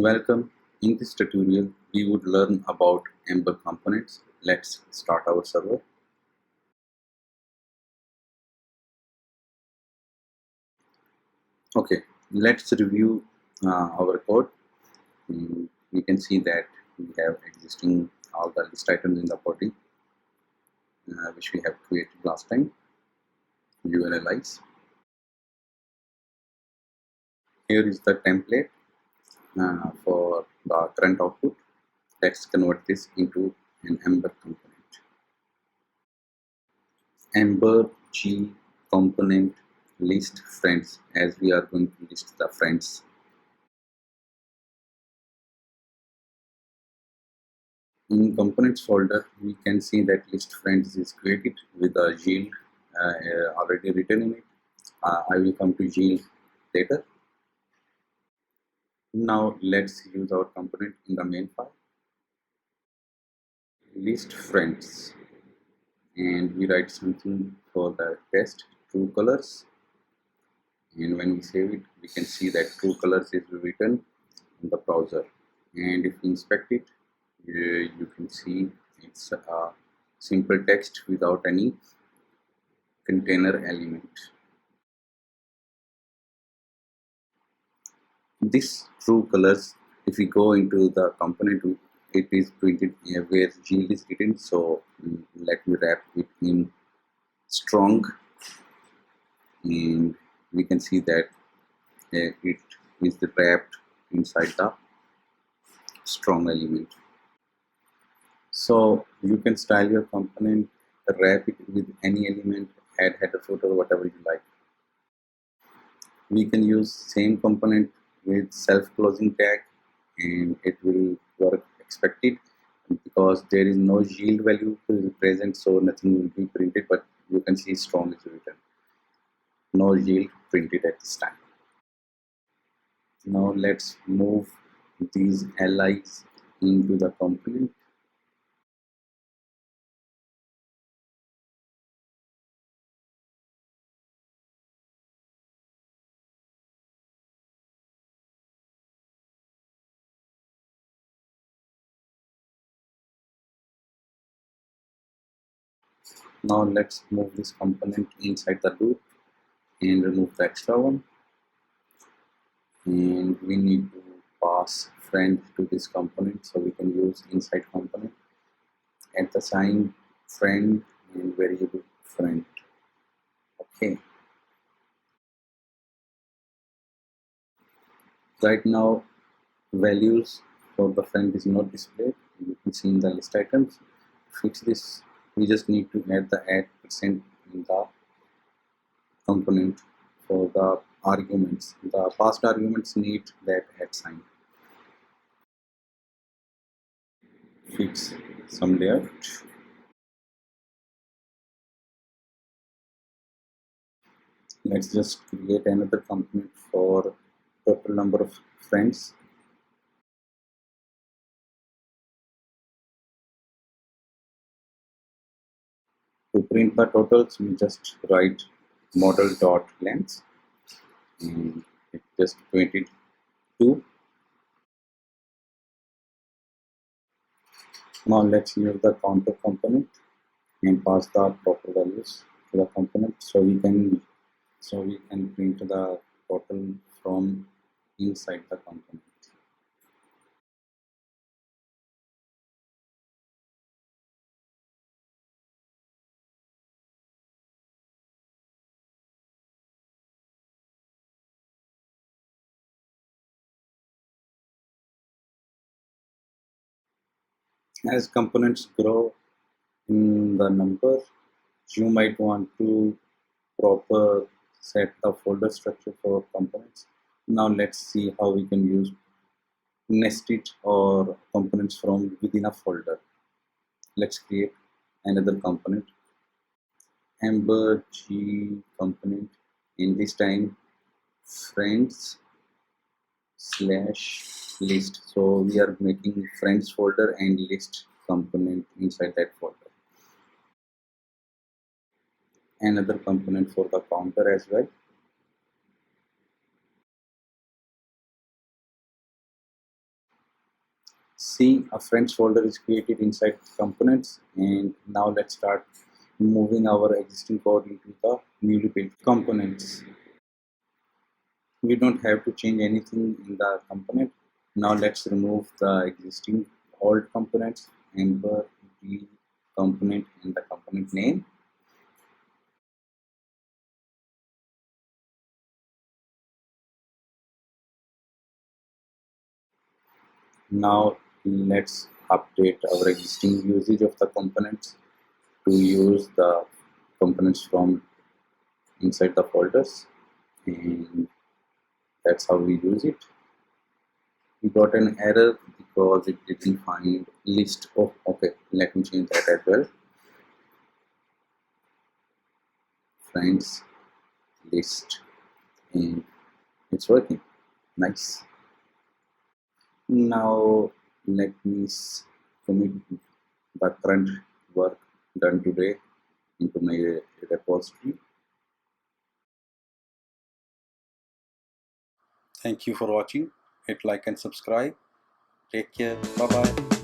Welcome. In this tutorial, we would learn about Ember Components. Let's start our server. Okay, let's review our code. We can see that we have existing all the list items in the body, which we have created last time. URLize. Here is the template for the current output. Let's convert this into an Ember component. Ember G component list friends, as we are going to list the friends. In components folder, we can see that list friends is created with a yield already written in it. I will come to yield later. Now let's use our component in the main file. List friends, and we write something for the test, true colors. And when we save it, we can see that true colors is written in the browser. And if we inspect it, you can see it's a simple text without any container element. This true colors, if we go into the component, it is printed where yield is written. So let me wrap it in strong, and we can see that it is wrapped inside the strong element. So you can style your component, wrap it with any element, add header footer, whatever you like. We can use same component with self-closing tag, and it will work expected because there is no yield value present, so nothing will be printed, but you can see strong is written. No yield printed at this time. Now let's move these allies into the component. Now let's move this component inside the loop and remove the extra one. And we need to pass friend to this component, so we can use inside component at the sign friend and variable friend. Okay, right now values for the friend is not displayed. You can see in the list items. To fix this, we just need to add the add percent in the component for the arguments. The past arguments need that add sign. Fix some layout. Let's just create another component for total number of friends. To print the totals, we just write model.length, and it just printed 2. Now let's use the counter component and pass the proper values to the component, so we can print the total from inside the component. As components grow in the number, you might want to proper set the folder structure for components. Now let's see how we can use nested or components from within a folder. Let's create another component, Ember G component, and this time friends slash list. So we are making friends folder and list component inside that folder. Another component for the counter as well. see a friends folder is created inside components, and now let's start moving our existing code into the newly built components. We don't have to change anything in the component. Now let's remove the existing old components, Ember component and the component name. Now let's update our existing usage of the components to use the components from inside the folders, and that's how we use it. We got an error because it didn't find list. Oh, okay, let me change that as well. Friends list, and it's working. Nice. Now let me commit the current work done today into my repository. Thank you for watching. Hit like and subscribe. Take care. Bye bye.